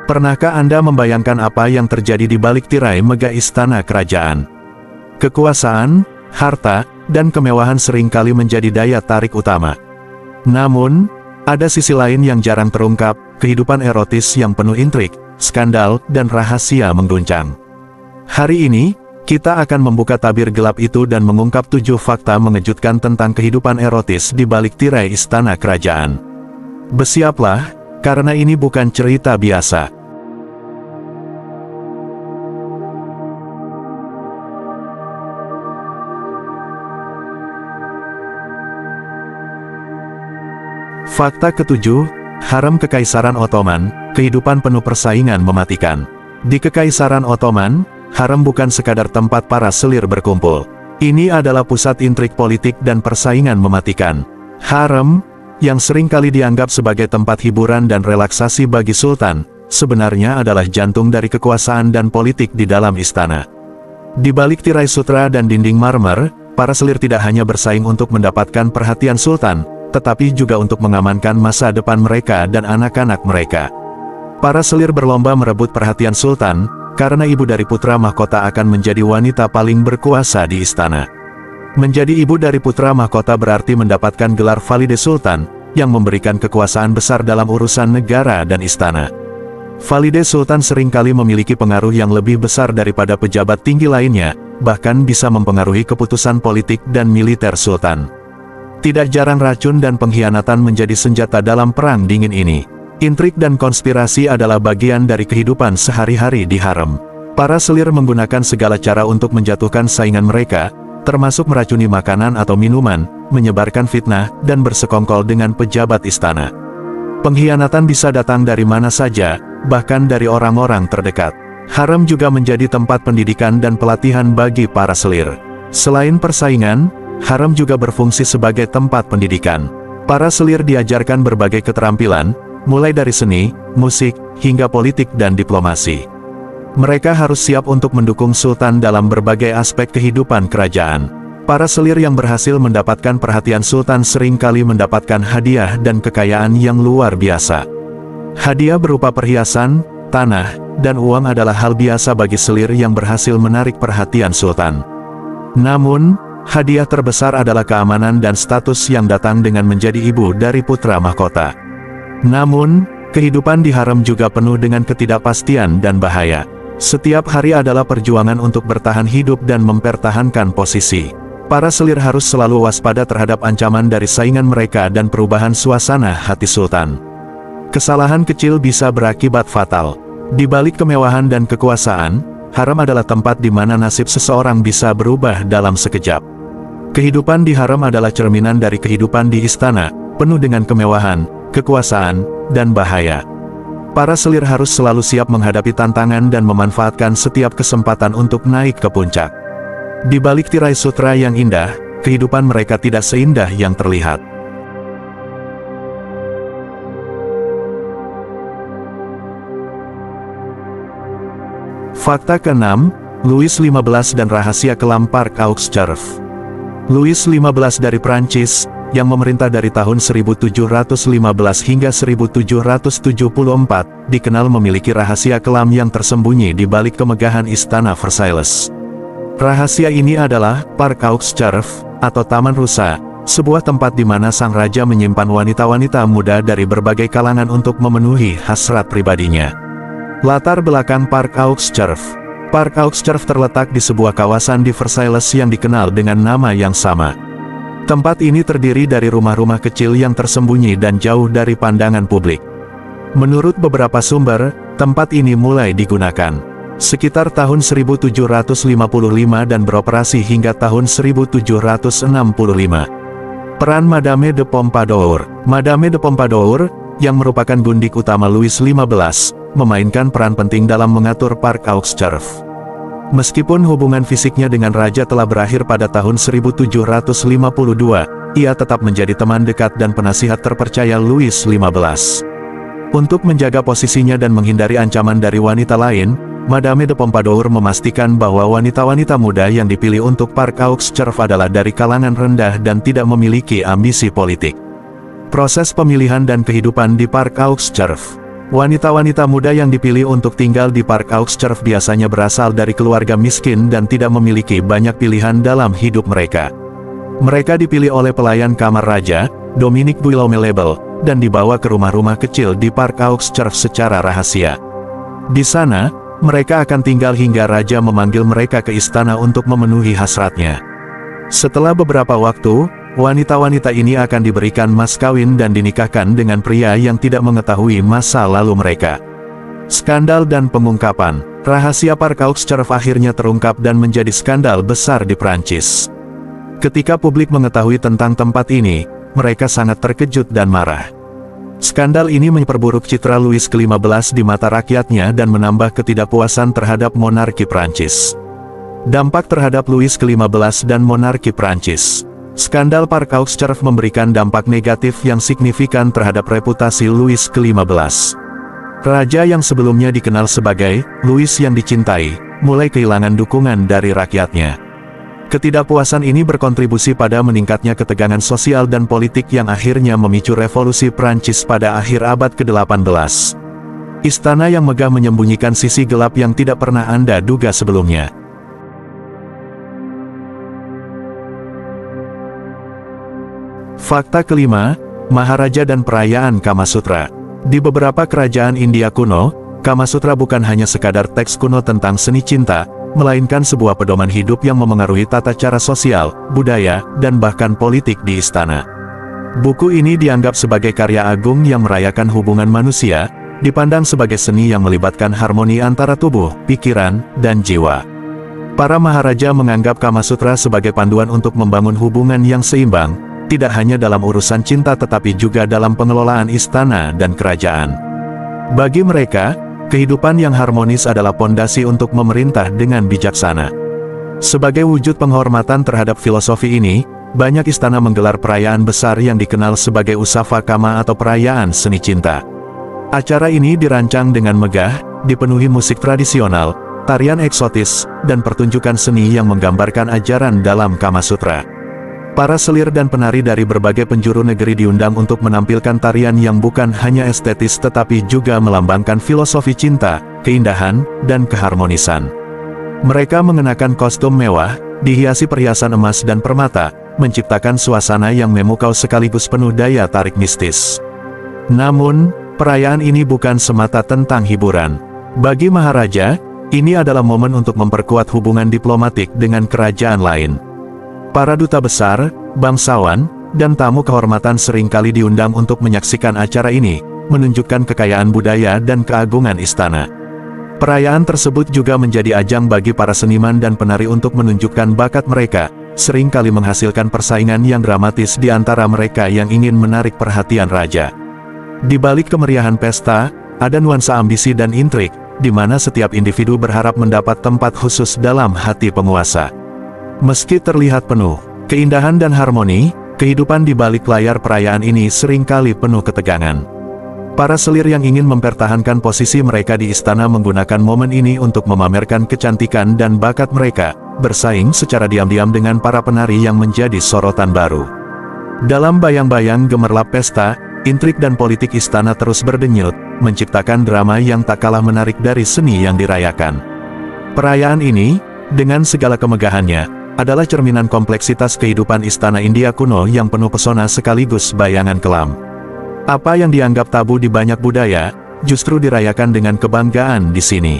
Pernahkah Anda membayangkan apa yang terjadi di balik tirai megah istana kerajaan? Kekuasaan, harta, dan kemewahan seringkali menjadi daya tarik utama. Namun, ada sisi lain yang jarang terungkap, kehidupan erotis yang penuh intrik, skandal, dan rahasia mengguncang. Hari ini, kita akan membuka tabir gelap itu dan mengungkap 7 fakta mengejutkan tentang kehidupan erotis di balik tirai istana kerajaan. Bersiaplah, karena ini bukan cerita biasa. Fakta ketujuh, harem Kekaisaran Ottoman, kehidupan penuh persaingan mematikan. Di Kekaisaran Ottoman, harem bukan sekadar tempat para selir berkumpul. Ini adalah pusat intrik politik dan persaingan mematikan. Harem, yang seringkali dianggap sebagai tempat hiburan dan relaksasi bagi sultan, sebenarnya adalah jantung dari kekuasaan dan politik di dalam istana. Di balik tirai sutra dan dinding marmer, para selir tidak hanya bersaing untuk mendapatkan perhatian sultan, tetapi juga untuk mengamankan masa depan mereka dan anak-anak mereka. Para selir berlomba merebut perhatian sultan, karena ibu dari putra mahkota akan menjadi wanita paling berkuasa di istana. Menjadi ibu dari putra mahkota berarti mendapatkan gelar Valide Sultan, yang memberikan kekuasaan besar dalam urusan negara dan istana. Valide Sultan seringkali memiliki pengaruh yang lebih besar daripada pejabat tinggi lainnya, bahkan bisa mempengaruhi keputusan politik dan militer sultan. Tidak jarang racun dan pengkhianatan menjadi senjata dalam perang dingin ini. Intrik dan konspirasi adalah bagian dari kehidupan sehari-hari di harem. Para selir menggunakan segala cara untuk menjatuhkan saingan mereka, termasuk meracuni makanan atau minuman, menyebarkan fitnah, dan bersekongkol dengan pejabat istana. Pengkhianatan bisa datang dari mana saja, bahkan dari orang-orang terdekat. Harem juga menjadi tempat pendidikan dan pelatihan bagi para selir. Selain persaingan, harem juga berfungsi sebagai tempat pendidikan. Para selir diajarkan berbagai keterampilan, mulai dari seni, musik, hingga politik dan diplomasi. Mereka harus siap untuk mendukung sultan dalam berbagai aspek kehidupan kerajaan. Para selir yang berhasil mendapatkan perhatian sultan seringkali mendapatkan hadiah dan kekayaan yang luar biasa. Hadiah berupa perhiasan, tanah, dan uang adalah hal biasa bagi selir yang berhasil menarik perhatian sultan. Namun, hadiah terbesar adalah keamanan dan status yang datang dengan menjadi ibu dari putra mahkota. Namun, kehidupan di harem juga penuh dengan ketidakpastian dan bahaya. Setiap hari adalah perjuangan untuk bertahan hidup dan mempertahankan posisi. Para selir harus selalu waspada terhadap ancaman dari saingan mereka dan perubahan suasana hati sultan. Kesalahan kecil bisa berakibat fatal. Di balik kemewahan dan kekuasaan, harem adalah tempat di mana nasib seseorang bisa berubah dalam sekejap. Kehidupan di harem adalah cerminan dari kehidupan di istana, penuh dengan kemewahan, kekuasaan, dan bahaya. Para selir harus selalu siap menghadapi tantangan dan memanfaatkan setiap kesempatan untuk naik ke puncak. Di balik tirai sutra yang indah, kehidupan mereka tidak seindah yang terlihat. Fakta ke-6, Louis XV dan rahasia kelam Parc aux Cerfs. Louis XV dari Prancis, yang memerintah dari tahun 1715 hingga 1774, dikenal memiliki rahasia kelam yang tersembunyi di balik kemegahan istana Versailles. Rahasia ini adalah Parc aux Cerfs, atau Taman Rusa, sebuah tempat di mana sang raja menyimpan wanita-wanita muda dari berbagai kalangan untuk memenuhi hasrat pribadinya. Latar belakang Parc aux Cerfs. Parc aux Cerfs terletak di sebuah kawasan di Versailles yang dikenal dengan nama yang sama. Tempat ini terdiri dari rumah-rumah kecil yang tersembunyi dan jauh dari pandangan publik. Menurut beberapa sumber, tempat ini mulai digunakan sekitar tahun 1755 dan beroperasi hingga tahun 1765. Peran Madame de Pompadour. Madame de Pompadour, yang merupakan gundik utama Louis XV, memainkan peran penting dalam mengatur Parc aux Cerfs. Meskipun hubungan fisiknya dengan raja telah berakhir pada tahun 1752, ia tetap menjadi teman dekat dan penasihat terpercaya Louis XV. Untuk menjaga posisinya dan menghindari ancaman dari wanita lain, Madame de Pompadour memastikan bahwa wanita-wanita muda yang dipilih untuk Parc aux Cerfs adalah dari kalangan rendah dan tidak memiliki ambisi politik. Proses pemilihan dan kehidupan di Parc aux Cerfs. Wanita-wanita muda yang dipilih untuk tinggal di Park Aux Cerf biasanya berasal dari keluarga miskin dan tidak memiliki banyak pilihan dalam hidup mereka. Mereka dipilih oleh pelayan kamar raja, Dominic Guillaume-Lebel, dan dibawa ke rumah-rumah kecil di Park Aux Cerf secara rahasia. Di sana, mereka akan tinggal hingga raja memanggil mereka ke istana untuk memenuhi hasratnya. Setelah beberapa waktu, wanita-wanita ini akan diberikan mas kawin dan dinikahkan dengan pria yang tidak mengetahui masa lalu mereka. Skandal dan pengungkapan, rahasia Park Aux Cerf akhirnya terungkap dan menjadi skandal besar di Prancis. Ketika publik mengetahui tentang tempat ini, mereka sangat terkejut dan marah. Skandal ini memperburuk citra Louis ke-15 di mata rakyatnya dan menambah ketidakpuasan terhadap monarki Prancis. Dampak terhadap Louis ke-15 dan monarki Prancis. Skandal Park Aux Cerf memberikan dampak negatif yang signifikan terhadap reputasi Louis ke-15. Raja yang sebelumnya dikenal sebagai Louis yang dicintai, mulai kehilangan dukungan dari rakyatnya. Ketidakpuasan ini berkontribusi pada meningkatnya ketegangan sosial dan politik yang akhirnya memicu revolusi Prancis pada akhir abad ke-18. Istana yang megah menyembunyikan sisi gelap yang tidak pernah Anda duga sebelumnya. Fakta kelima, Maharaja dan perayaan Kamasutra. Di beberapa kerajaan India kuno, Kamasutra bukan hanya sekadar teks kuno tentang seni cinta, melainkan sebuah pedoman hidup yang memengaruhi tata cara sosial, budaya, dan bahkan politik di istana. Buku ini dianggap sebagai karya agung yang merayakan hubungan manusia, dipandang sebagai seni yang melibatkan harmoni antara tubuh, pikiran, dan jiwa. Para maharaja menganggap Kamasutra sebagai panduan untuk membangun hubungan yang seimbang, tidak hanya dalam urusan cinta tetapi juga dalam pengelolaan istana dan kerajaan. Bagi mereka, kehidupan yang harmonis adalah pondasi untuk memerintah dengan bijaksana. Sebagai wujud penghormatan terhadap filosofi ini, banyak istana menggelar perayaan besar yang dikenal sebagai Usava Kama atau perayaan seni cinta. Acara ini dirancang dengan megah, dipenuhi musik tradisional, tarian eksotis, dan pertunjukan seni yang menggambarkan ajaran dalam Kamasutra. Para selir dan penari dari berbagai penjuru negeri diundang untuk menampilkan tarian yang bukan hanya estetis tetapi juga melambangkan filosofi cinta, keindahan, dan keharmonisan. Mereka mengenakan kostum mewah, dihiasi perhiasan emas dan permata, menciptakan suasana yang memukau sekaligus penuh daya tarik mistis. Namun, perayaan ini bukan semata tentang hiburan. Bagi maharaja, ini adalah momen untuk memperkuat hubungan diplomatik dengan kerajaan lain. Para duta besar, bangsawan, dan tamu kehormatan seringkali diundang untuk menyaksikan acara ini, menunjukkan kekayaan budaya dan keagungan istana. Perayaan tersebut juga menjadi ajang bagi para seniman dan penari untuk menunjukkan bakat mereka, seringkali menghasilkan persaingan yang dramatis di antara mereka yang ingin menarik perhatian raja. Di balik kemeriahan pesta, ada nuansa ambisi dan intrik, di mana setiap individu berharap mendapat tempat khusus dalam hati penguasa. Meski terlihat penuh keindahan dan harmoni, kehidupan di balik layar perayaan ini seringkali penuh ketegangan. Para selir yang ingin mempertahankan posisi mereka di istana menggunakan momen ini untuk memamerkan kecantikan dan bakat mereka, bersaing secara diam-diam dengan para penari yang menjadi sorotan baru. Dalam bayang-bayang gemerlap pesta, intrik dan politik istana terus berdenyut, menciptakan drama yang tak kalah menarik dari seni yang dirayakan. Perayaan ini, dengan segala kemegahannya, adalah cerminan kompleksitas kehidupan istana India kuno yang penuh pesona sekaligus bayangan kelam. Apa yang dianggap tabu di banyak budaya, justru dirayakan dengan kebanggaan di sini.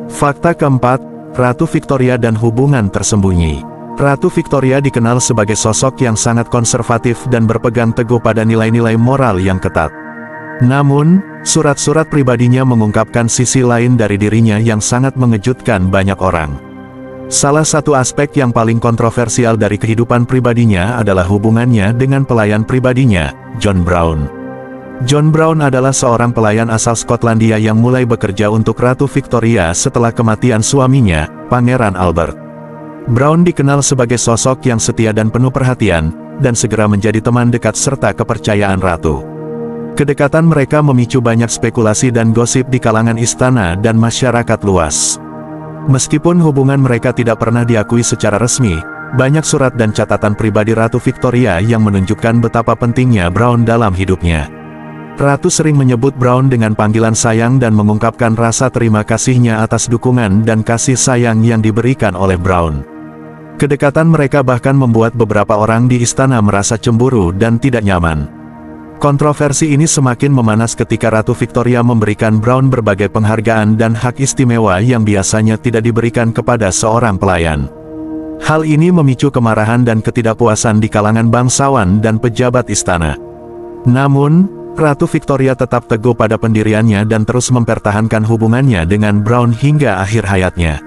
Fakta keempat, Ratu Victoria dan hubungan tersembunyi. Ratu Victoria dikenal sebagai sosok yang sangat konservatif dan berpegang teguh pada nilai-nilai moral yang ketat. Namun, surat-surat pribadinya mengungkapkan sisi lain dari dirinya yang sangat mengejutkan banyak orang. Salah satu aspek yang paling kontroversial dari kehidupan pribadinya adalah hubungannya dengan pelayan pribadinya, John Brown. John Brown adalah seorang pelayan asal Skotlandia yang mulai bekerja untuk Ratu Victoria setelah kematian suaminya, Pangeran Albert. Brown dikenal sebagai sosok yang setia dan penuh perhatian, dan segera menjadi teman dekat serta kepercayaan Ratu. Kedekatan mereka memicu banyak spekulasi dan gosip di kalangan istana dan masyarakat luas. Meskipun hubungan mereka tidak pernah diakui secara resmi, banyak surat dan catatan pribadi Ratu Victoria yang menunjukkan betapa pentingnya Brown dalam hidupnya. Ratu sering menyebut Brown dengan panggilan sayang dan mengungkapkan rasa terima kasihnya atas dukungan dan kasih sayang yang diberikan oleh Brown. Kedekatan mereka bahkan membuat beberapa orang di istana merasa cemburu dan tidak nyaman. Kontroversi ini semakin memanas ketika Ratu Victoria memberikan Brown berbagai penghargaan dan hak istimewa yang biasanya tidak diberikan kepada seorang pelayan. Hal ini memicu kemarahan dan ketidakpuasan di kalangan bangsawan dan pejabat istana. Namun, Ratu Victoria tetap teguh pada pendiriannya dan terus mempertahankan hubungannya dengan Brown hingga akhir hayatnya.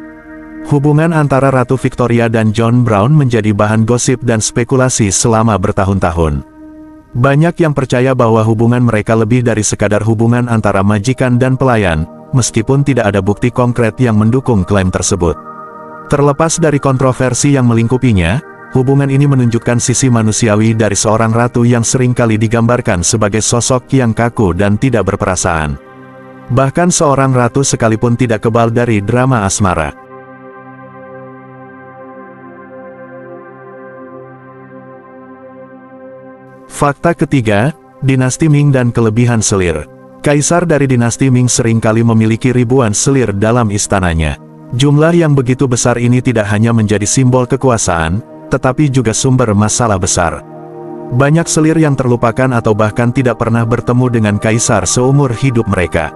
Hubungan antara Ratu Victoria dan John Brown menjadi bahan gosip dan spekulasi selama bertahun-tahun. Banyak yang percaya bahwa hubungan mereka lebih dari sekadar hubungan antara majikan dan pelayan, meskipun tidak ada bukti konkret yang mendukung klaim tersebut. Terlepas dari kontroversi yang melingkupinya, hubungan ini menunjukkan sisi manusiawi dari seorang ratu yang seringkali digambarkan sebagai sosok yang kaku dan tidak berperasaan. Bahkan seorang ratu sekalipun tidak kebal dari drama asmara. Fakta ketiga, Dinasti Ming dan kelebihan selir. Kaisar dari dinasti Ming seringkali memiliki ribuan selir dalam istananya. Jumlah yang begitu besar ini tidak hanya menjadi simbol kekuasaan, tetapi juga sumber masalah besar. Banyak selir yang terlupakan atau bahkan tidak pernah bertemu dengan kaisar seumur hidup mereka.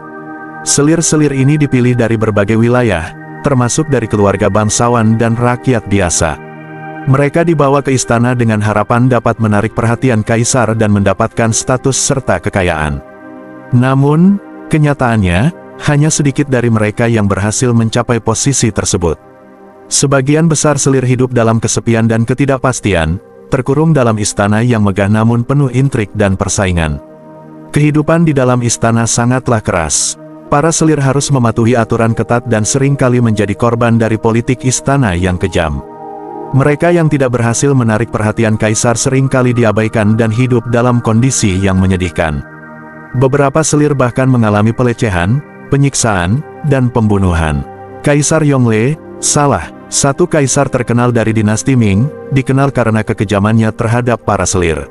Selir-selir ini dipilih dari berbagai wilayah, termasuk dari keluarga bangsawan dan rakyat biasa. Mereka dibawa ke istana dengan harapan dapat menarik perhatian kaisar dan mendapatkan status serta kekayaan. Namun, kenyataannya, hanya sedikit dari mereka yang berhasil mencapai posisi tersebut. Sebagian besar selir hidup dalam kesepian dan ketidakpastian, terkurung dalam istana yang megah namun penuh intrik dan persaingan. Kehidupan di dalam istana sangatlah keras. Para selir harus mematuhi aturan ketat dan seringkali menjadi korban dari politik istana yang kejam. Mereka yang tidak berhasil menarik perhatian kaisar seringkali diabaikan dan hidup dalam kondisi yang menyedihkan. Beberapa selir bahkan mengalami pelecehan, penyiksaan, dan pembunuhan. Kaisar Yongle, salah satu kaisar terkenal dari dinasti Ming, dikenal karena kekejamannya terhadap para selir.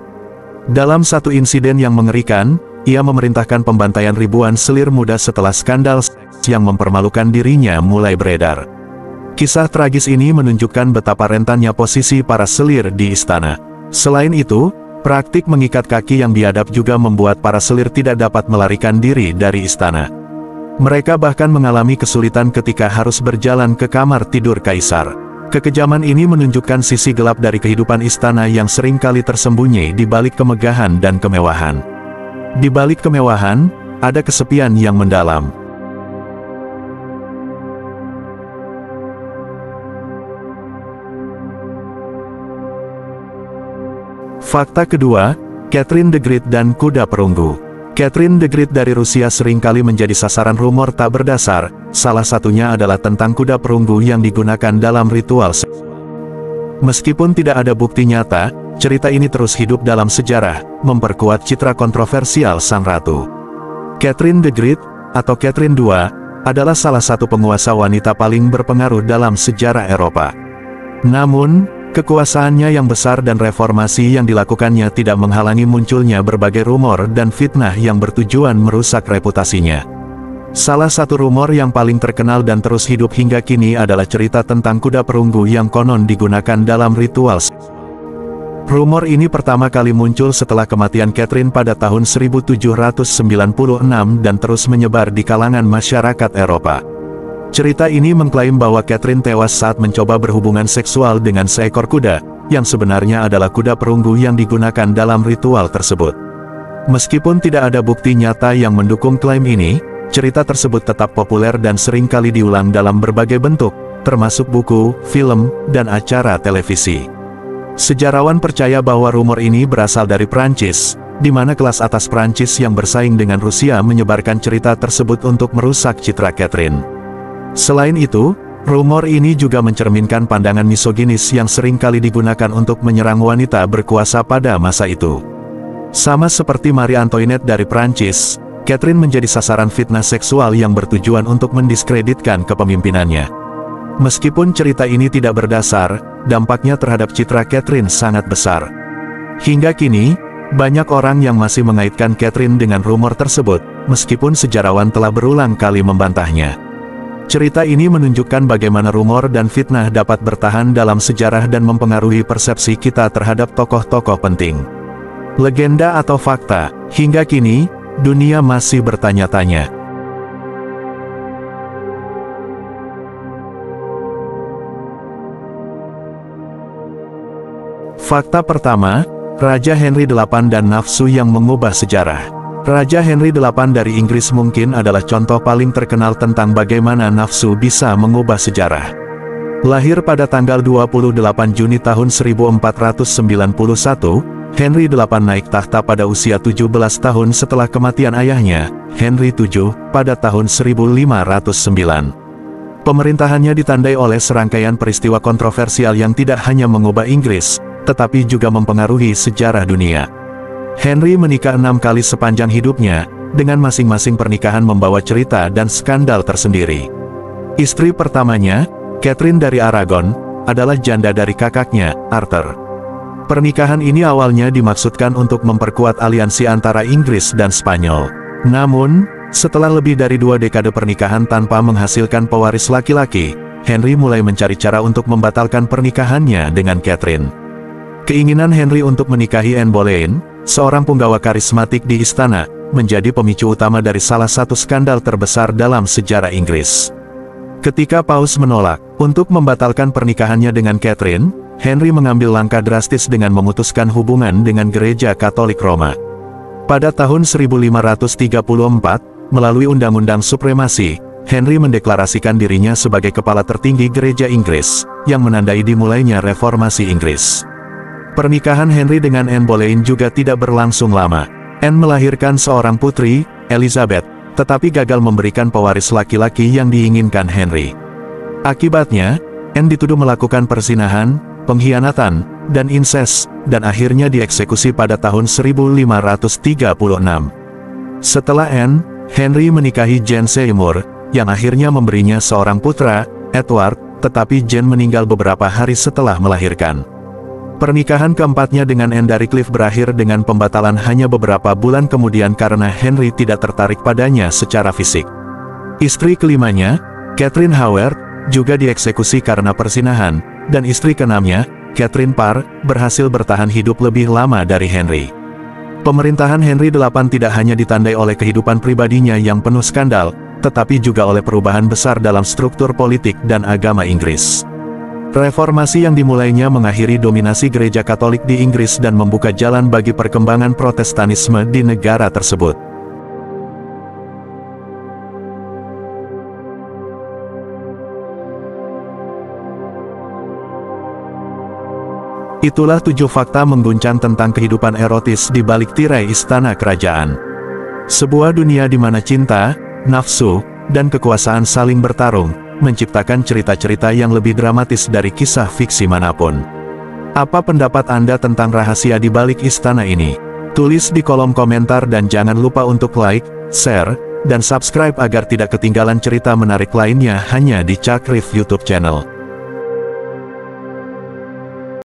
Dalam satu insiden yang mengerikan, ia memerintahkan pembantaian ribuan selir muda setelah skandal seks yang mempermalukan dirinya mulai beredar. Kisah tragis ini menunjukkan betapa rentannya posisi para selir di istana. Selain itu, praktik mengikat kaki yang biadab juga membuat para selir tidak dapat melarikan diri dari istana. Mereka bahkan mengalami kesulitan ketika harus berjalan ke kamar tidur kaisar. Kekejaman ini menunjukkan sisi gelap dari kehidupan istana yang seringkali tersembunyi di balik kemegahan dan kemewahan. Di balik kemewahan, ada kesepian yang mendalam. Fakta kedua, Catherine the Great dan kuda perunggu. Catherine the Great dari Rusia seringkali menjadi sasaran rumor tak berdasar, salah satunya adalah tentang kuda perunggu yang digunakan dalam ritual seks. Meskipun tidak ada bukti nyata, cerita ini terus hidup dalam sejarah, memperkuat citra kontroversial sang ratu. Catherine the Great, atau Catherine II, adalah salah satu penguasa wanita paling berpengaruh dalam sejarah Eropa. Namun, kekuasaannya yang besar dan reformasi yang dilakukannya tidak menghalangi munculnya berbagai rumor dan fitnah yang bertujuan merusak reputasinya. Salah satu rumor yang paling terkenal dan terus hidup hingga kini adalah cerita tentang kuda perunggu yang konon digunakan dalam ritual seks. Rumor ini pertama kali muncul setelah kematian Catherine pada tahun 1796 dan terus menyebar di kalangan masyarakat Eropa. Cerita ini mengklaim bahwa Catherine tewas saat mencoba berhubungan seksual dengan seekor kuda, yang sebenarnya adalah kuda perunggu yang digunakan dalam ritual tersebut. Meskipun tidak ada bukti nyata yang mendukung klaim ini, cerita tersebut tetap populer dan seringkali diulang dalam berbagai bentuk, termasuk buku, film, dan acara televisi. Sejarawan percaya bahwa rumor ini berasal dari Prancis, di mana kelas atas Prancis yang bersaing dengan Rusia menyebarkan cerita tersebut untuk merusak citra Catherine. Selain itu, rumor ini juga mencerminkan pandangan misoginis yang seringkali digunakan untuk menyerang wanita berkuasa pada masa itu. Sama seperti Marie Antoinette dari Prancis, Catherine menjadi sasaran fitnah seksual yang bertujuan untuk mendiskreditkan kepemimpinannya. Meskipun cerita ini tidak berdasar, dampaknya terhadap citra Catherine sangat besar. Hingga kini, banyak orang yang masih mengaitkan Catherine dengan rumor tersebut, meskipun sejarawan telah berulang kali membantahnya. Cerita ini menunjukkan bagaimana rumor dan fitnah dapat bertahan dalam sejarah dan mempengaruhi persepsi kita terhadap tokoh-tokoh penting. Legenda atau fakta, hingga kini, dunia masih bertanya-tanya. Fakta pertama, Raja Henry VIII dan nafsu yang mengubah sejarah. Raja Henry VIII dari Inggris mungkin adalah contoh paling terkenal tentang bagaimana nafsu bisa mengubah sejarah. Lahir pada tanggal 28 Juni tahun 1491, Henry VIII naik tahta pada usia 17 tahun setelah kematian ayahnya, Henry VII, pada tahun 1509. Pemerintahannya ditandai oleh serangkaian peristiwa kontroversial yang tidak hanya mengubah Inggris, tetapi juga mempengaruhi sejarah dunia. Henry menikah 6 kali sepanjang hidupnya, dengan masing-masing pernikahan membawa cerita dan skandal tersendiri. Istri pertamanya, Catherine dari Aragon, adalah janda dari kakaknya, Arthur. Pernikahan ini awalnya dimaksudkan untuk memperkuat aliansi antara Inggris dan Spanyol. Namun, setelah lebih dari 2 dekade pernikahan tanpa menghasilkan pewaris laki-laki, Henry mulai mencari cara untuk membatalkan pernikahannya dengan Catherine. Keinginan Henry untuk menikahi Anne Boleyn, seorang punggawa karismatik di istana, menjadi pemicu utama dari salah satu skandal terbesar dalam sejarah Inggris. Ketika Paus menolak untuk membatalkan pernikahannya dengan Catherine, Henry mengambil langkah drastis dengan memutuskan hubungan dengan Gereja Katolik Roma. Pada tahun 1534, melalui Undang-Undang Supremasi, Henry mendeklarasikan dirinya sebagai kepala tertinggi Gereja Inggris, yang menandai dimulainya Reformasi Inggris. Pernikahan Henry dengan Anne Boleyn juga tidak berlangsung lama. Anne melahirkan seorang putri, Elizabeth, tetapi gagal memberikan pewaris laki-laki yang diinginkan Henry. Akibatnya, Anne dituduh melakukan perzinahan, pengkhianatan, dan incest, dan akhirnya dieksekusi pada tahun 1536. Setelah Anne, Henry menikahi Jane Seymour, yang akhirnya memberinya seorang putra, Edward, tetapi Jane meninggal beberapa hari setelah melahirkan. Pernikahan keempatnya dengan Anne dari Cliff berakhir dengan pembatalan hanya beberapa bulan kemudian karena Henry tidak tertarik padanya secara fisik. Istri kelimanya, Catherine Howard, juga dieksekusi karena perzinahan, dan istri keenamnya, Catherine Parr, berhasil bertahan hidup lebih lama dari Henry. Pemerintahan Henry VIII tidak hanya ditandai oleh kehidupan pribadinya yang penuh skandal, tetapi juga oleh perubahan besar dalam struktur politik dan agama Inggris. Reformasi yang dimulainya mengakhiri dominasi Gereja Katolik di Inggris dan membuka jalan bagi perkembangan Protestanisme di negara tersebut. Itulah 7 fakta mengguncang tentang kehidupan erotis di balik tirai istana kerajaan. Sebuah dunia di mana cinta, nafsu, dan kekuasaan saling bertarung, menciptakan cerita-cerita yang lebih dramatis dari kisah fiksi manapun. Apa pendapat Anda tentang rahasia di balik istana ini? Tulis di kolom komentar dan jangan lupa untuk like, share, dan subscribe agar tidak ketinggalan cerita menarik lainnya hanya di Cakrif YouTube channel.